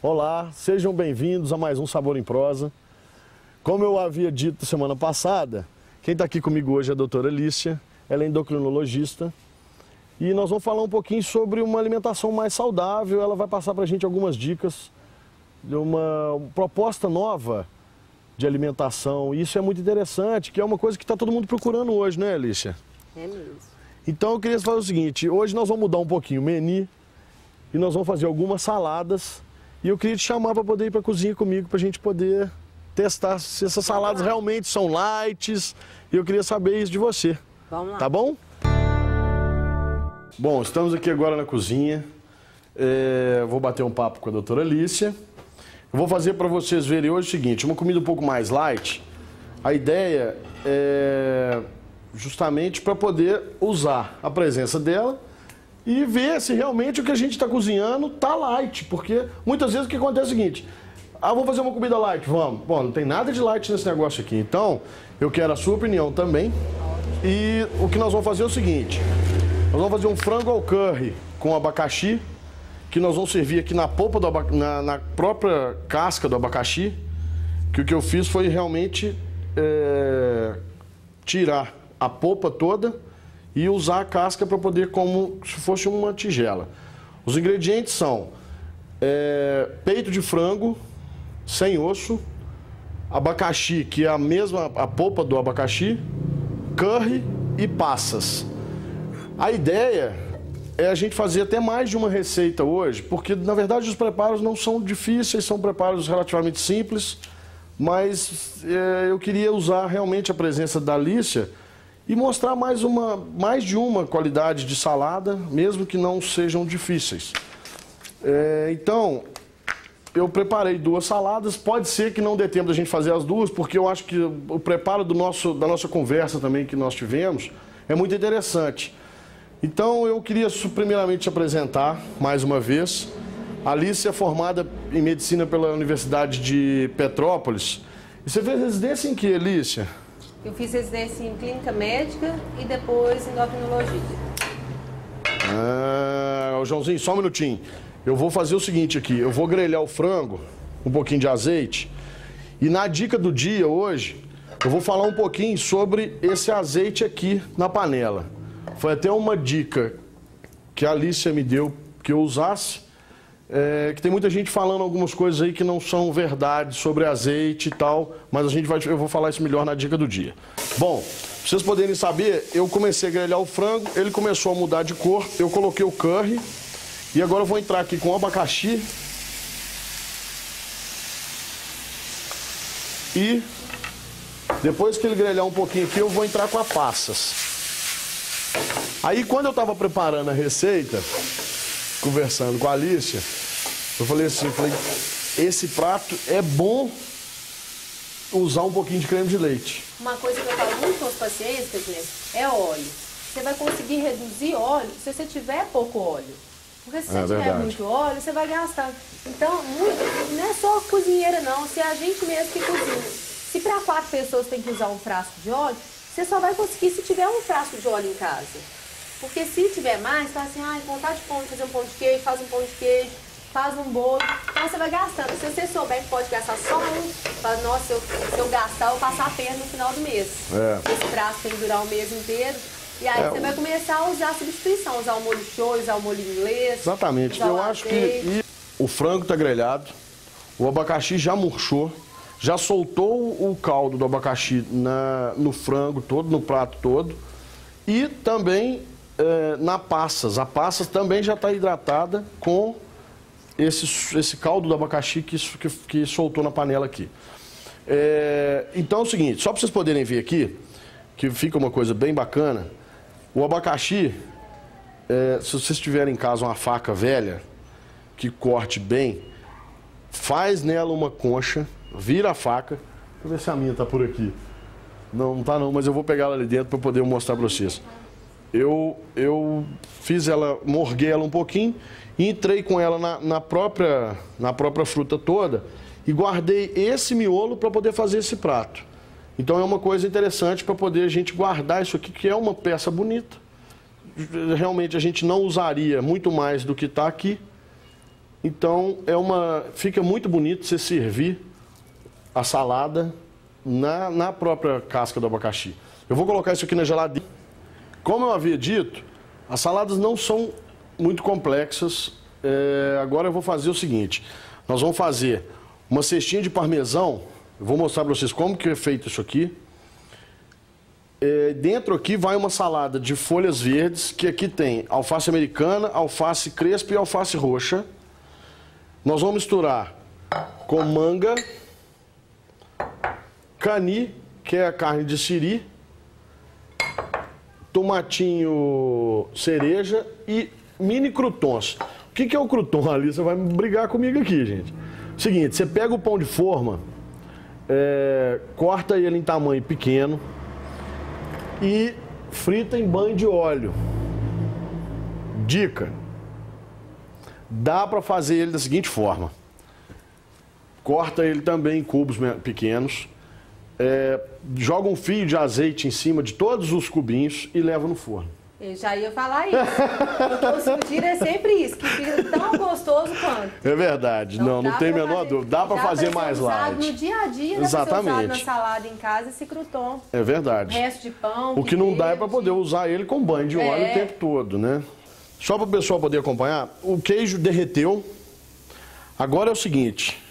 Olá, sejam bem-vindos a mais um Sabor em Prosa. Como eu havia dito semana passada, quem está aqui comigo hoje é a doutora Lícia, ela é endocrinologista e nós vamos falar um pouquinho sobre uma alimentação mais saudável. Ela vai passar para a gente algumas dicas de uma proposta nova de alimentação. E isso é muito interessante, que é uma coisa que está todo mundo procurando hoje, né, Lícia? É mesmo. Então eu queria fazer o seguinte, hoje nós vamos mudar um pouquinho o menu e nós vamos fazer algumas saladas. E eu queria te chamar para poder ir para a cozinha comigo, para a gente poder testar se essas saladas realmente são light. E eu queria saber isso de você. Vamos lá. Tá bom? Bom, estamos aqui agora na cozinha. Vou bater um papo com a doutora Lícia. Eu vou fazer para vocês verem hoje o seguinte, uma comida um pouco mais light. A ideia é justamente para poder usar a presença dela e ver se realmente o que a gente está cozinhando tá light. Porque muitas vezes o que acontece é o seguinte, vamos fazer uma comida light, vamos. Bom, não tem nada de light nesse negócio aqui. Então, eu quero a sua opinião também. E o que nós vamos fazer é o seguinte, nós vamos fazer um frango ao curry com abacaxi, que nós vamos servir aqui na polpa na própria casca do abacaxi, que o que eu fiz foi realmente tirar a polpa toda e usar a casca para poder como se fosse uma tigela. Os ingredientes são peito de frango sem osso, abacaxi, que é a polpa do abacaxi, curry e passas. A ideia é a gente fazer até mais de uma receita hoje, porque na verdade os preparos não são difíceis, são preparos relativamente simples, mas eu queria usar realmente a presença da Lícia e mostrar mais de uma qualidade de salada, mesmo que não sejam difíceis. Então, eu preparei 2 saladas, pode ser que não dê tempo da gente fazer as duas, porque eu acho que o preparo da nossa conversa também que nós tivemos é muito interessante. Então, eu queria primeiramente te apresentar, mais uma vez. A Lícia é formada em Medicina pela Universidade de Petrópolis. E você fez residência em que, Lícia? Eu fiz residência em Clínica Médica e depois em Endocrinologia. Joãozinho, só um minutinho. Eu vou fazer o seguinte aqui, eu vou grelhar o frango, um pouquinho de azeite. E na dica do dia hoje, eu vou falar um pouquinho sobre esse azeite aqui na panela. Foi até uma dica que a Lícia me deu que eu usasse, que tem muita gente falando algumas coisas aí que não são verdade sobre azeite e tal, mas eu vou falar isso melhor na dica do dia. Bom, pra vocês poderem saber, eu comecei a grelhar o frango, ele começou a mudar de cor, eu coloquei o curry e agora eu vou entrar aqui com o abacaxi e depois que ele grelhar um pouquinho aqui, eu vou entrar com as passas. Aí, quando eu estava preparando a receita, conversando com a Lícia, eu falei assim, esse prato é bom usar um pouquinho de creme de leite. Uma coisa que eu falo muito com os pacientes, é óleo. Você vai conseguir reduzir óleo se você tiver pouco óleo. Porque se você tiver muito óleo, você vai gastar. Então, não é só cozinheira não, se é a gente mesmo que cozinha. Se para 4 pessoas tem que usar um frasco de óleo, você só vai conseguir se tiver um frasco de óleo em casa. Porque se tiver mais, fala assim, vontade de fazer um pão de queijo, faz um pão de queijo, faz um bolo. Então você vai gastando. Se você souber que pode gastar só um, fala, nossa, se eu gastar, eu vou passar a perna no final do mês. Esse prato tem que durar o mês inteiro. E aí você vai começar a usar a substituição, usar o molho show, usar o molho inglês. Exatamente. Eu acho que o frango está grelhado, o abacaxi já murchou, já soltou o caldo do abacaxi no frango todo, no prato todo. E também na passas. A passas também já está hidratada com esse caldo do abacaxi que soltou na panela aqui. Então é o seguinte, só para vocês poderem ver aqui, que fica uma coisa bem bacana, o abacaxi, se vocês tiverem em casa uma faca velha, que corte bem, faz nela uma concha, vira a faca, deixa eu ver se a minha está por aqui. Não tá não, mas eu vou pegar ela ali dentro para poder mostrar para vocês. Eu fiz ela, morguei ela um pouquinho e entrei com ela na própria fruta toda e guardei esse miolo para poder fazer esse prato. Então é uma coisa interessante para poder a gente guardar isso aqui, que é uma peça bonita. Realmente a gente não usaria muito mais do que está aqui, Então, fica muito bonito você servir a salada na própria casca do abacaxi. Eu vou colocar isso aqui na geladeira. Como eu havia dito, as saladas não são muito complexas. Agora eu vou fazer o seguinte. Nós vamos fazer uma cestinha de parmesão. Eu vou mostrar para vocês como que é feito isso aqui. Dentro aqui vai uma salada de folhas verdes, que aqui tem alface americana, alface crespa e alface roxa. Nós vamos misturar com manga, cani, que é a carne de siri, tomatinho cereja e mini croutons. O que é o crouton ali? Você vai brigar comigo aqui, gente. Seguinte, você pega o pão de forma, corta ele em tamanho pequeno e frita em banho de óleo. Dica: dá para fazer ele da seguinte forma. Corta ele também em cubos pequenos, joga um fio de azeite em cima de todos os cubinhos e leva no forno. Eu já ia falar isso, porque o sugiro é sempre isso, que fica tão gostoso quanto. É verdade, então, não tem a menor dúvida. Dá para fazer mais light. No dia a dia, dá para ser usado na salada em casa, esse crouton. É verdade. Resto de pão. O que não dá é para poder usar ele com banho de óleo o tempo todo, né? Só para o pessoal poder acompanhar, o queijo derreteu. Agora é o seguinte.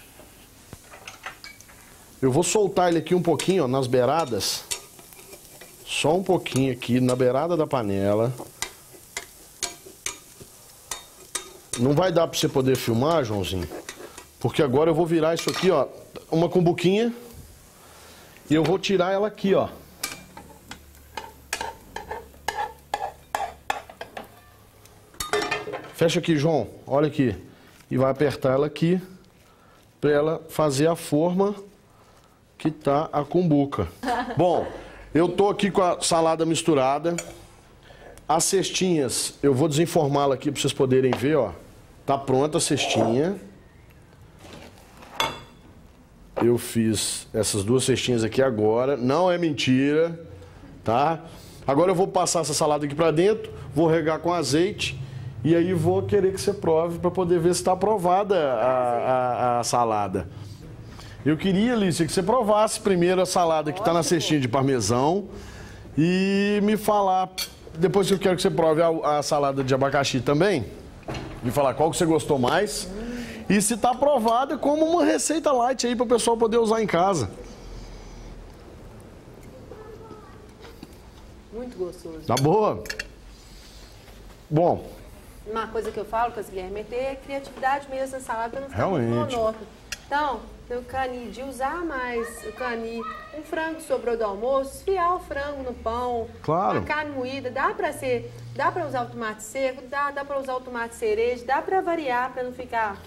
Eu vou soltar ele aqui um pouquinho, ó, nas beiradas. Só um pouquinho aqui, na beirada da panela. Não vai dar para você poder filmar, Joãozinho, porque agora eu vou virar isso aqui, ó, uma cumbuquinha. E eu vou tirar ela aqui, ó. Fecha aqui, João, olha aqui. E vai apertar ela aqui, para ela fazer a forma que tá a cumbuca. Bom, eu tô aqui com a salada misturada. As cestinhas, eu vou desenformá-la aqui para vocês poderem ver, ó. Tá pronta a cestinha. Eu fiz essas duas cestinhas aqui agora, não é mentira, tá? Agora eu vou passar essa salada aqui para dentro, vou regar com azeite e aí vou querer que você prove para poder ver se está aprovada a salada. Eu queria, Alicia, que você provasse primeiro a salada que está na cestinha de parmesão e me falar, depois eu quero que você prove a salada de abacaxi também, me falar qual que você gostou mais e se está aprovada como uma receita light aí para o pessoal poder usar em casa. Muito gostoso. Tá boa? Bom. Uma coisa que eu falo com as Guilherme é ter criatividade mesmo na salada para não ficar realmente muito monótono. Então, o cani, de usar mais o cani, um frango que sobrou do almoço, esfiar o frango no pão, claro. A carne moída, dá para usar o tomate seco, dá para usar o tomate cereja, dá para variar para não ficar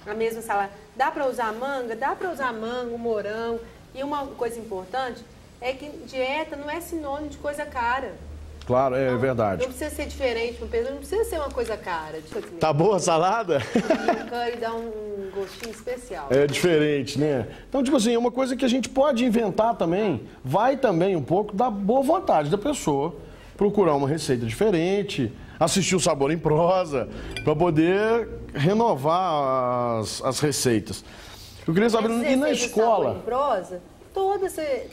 a mesma salada. Dá para usar manga, dá para usar mango, morango. E uma coisa importante é que dieta não é sinônimo de coisa cara. Claro, é verdade. Não precisa ser diferente, não precisa ser uma coisa cara. Tá boa a salada? E o curry dá um gostinho especial. É diferente, né? Então, tipo assim, é uma coisa que a gente pode inventar também, vai também um pouco da boa vontade da pessoa procurar uma receita diferente, assistir o Sabor em Prosa, para poder renovar as receitas. Eu queria saber, e na escola? Sabor em Prosa,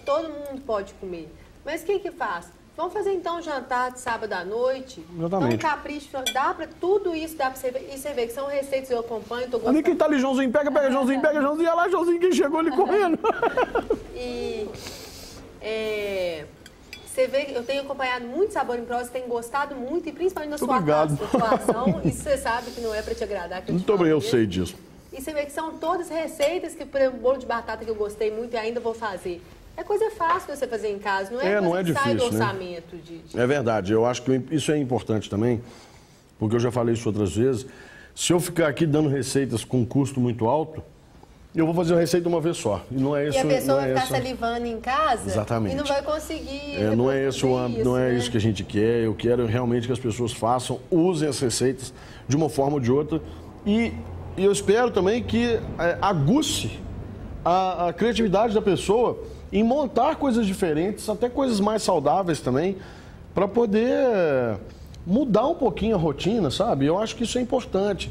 todo mundo pode comer. Mas o que faz? Vamos fazer então um jantar de sábado à noite. Exatamente. Então, capricho, dá pra tudo isso, dá pra você ver. E você vê que são receitas que eu acompanho, tô gostando. Ali quem tá ali, Joãozinho, pega Joãozinho, olha lá, Joãozinho, quem chegou ali correndo. E você vê que eu tenho acompanhado muito Sabor em Prosa, tenho gostado muito, e principalmente na sua situação. Isso você sabe que não é pra te agradar. Muito obrigado, eu sei disso. E você vê que são todas receitas que, por exemplo, bolo de batata que eu gostei muito e ainda vou fazer. É coisa fácil de você fazer em casa, não é, não é difícil, sai do orçamento. Né? É verdade, eu acho que isso é importante também, porque eu já falei isso outras vezes. Se eu ficar aqui dando receitas com custo muito alto, eu vou fazer a receita uma vez só. E não é isso. E a pessoa vai ficar salivando em casa. Exatamente. E não vai conseguir. Não é esse o âmbito, não é isso que a gente quer. Eu quero realmente que as pessoas façam, usem as receitas de uma forma ou de outra. E eu espero também que aguce a criatividade da pessoa em montar coisas diferentes, até coisas mais saudáveis também, para poder mudar um pouquinho a rotina, sabe? Eu acho que isso é importante.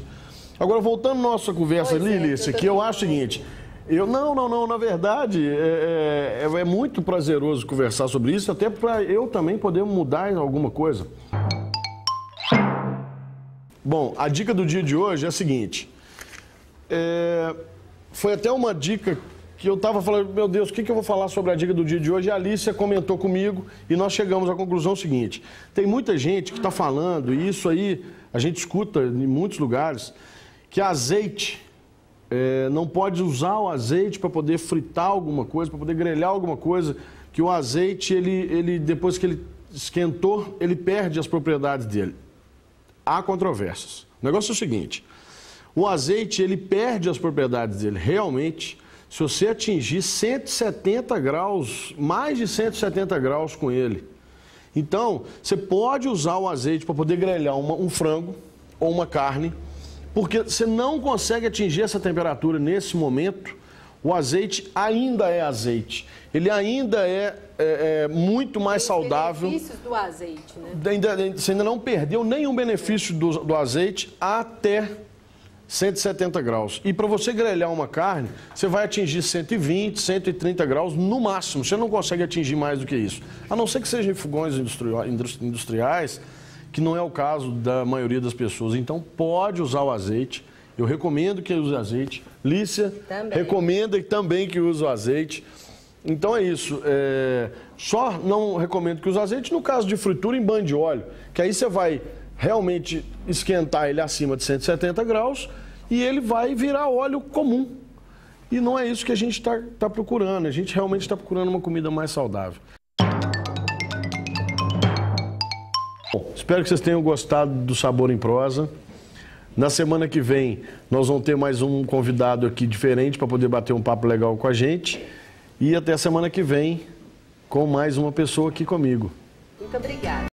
Agora, voltando à nossa conversa ali, Lícia, que eu acho o seguinte... Não, na verdade, é muito prazeroso conversar sobre isso, até para eu também poder mudar em alguma coisa. Bom, a dica do dia de hoje é a seguinte, foi até uma dica que eu estava falando, meu Deus, o que eu vou falar sobre a dica do dia de hoje? E a Alicia comentou comigo e nós chegamos à conclusão seguinte, tem muita gente que está falando, e isso aí a gente escuta em muitos lugares, que azeite... não pode usar o azeite para poder fritar alguma coisa, para poder grelhar alguma coisa, que o azeite, ele depois que ele esquentou, ele perde as propriedades dele. Há controvérsias. O negócio é o seguinte, o azeite, ele perde as propriedades dele, realmente, se você atingir 170 graus, mais de 170 graus com ele. Então, você pode usar o azeite para poder grelhar um frango ou uma carne, porque você não consegue atingir essa temperatura nesse momento, o azeite ainda é azeite. Ele ainda é muito mais saudável. Os benefícios do azeite, né? Você ainda não perdeu nenhum benefício do azeite até 170 graus. E para você grelhar uma carne, você vai atingir 120, 130 graus no máximo. Você não consegue atingir mais do que isso. A não ser que sejam em fogões industriais, que não é o caso da maioria das pessoas. Então, pode usar o azeite. Eu recomendo que use azeite. Lícia recomenda também que use o azeite. Então, é isso. Só não recomendo que use azeite no caso de fritura em banho de óleo, que aí você vai realmente esquentar ele acima de 170 graus e ele vai virar óleo comum. E não é isso que a gente está procurando. A gente realmente está procurando uma comida mais saudável. Bom, espero que vocês tenham gostado do Sabor em Prosa. Na semana que vem, nós vamos ter mais um convidado aqui diferente para poder bater um papo legal com a gente. E até a semana que vem, com mais uma pessoa aqui comigo. Muito obrigada.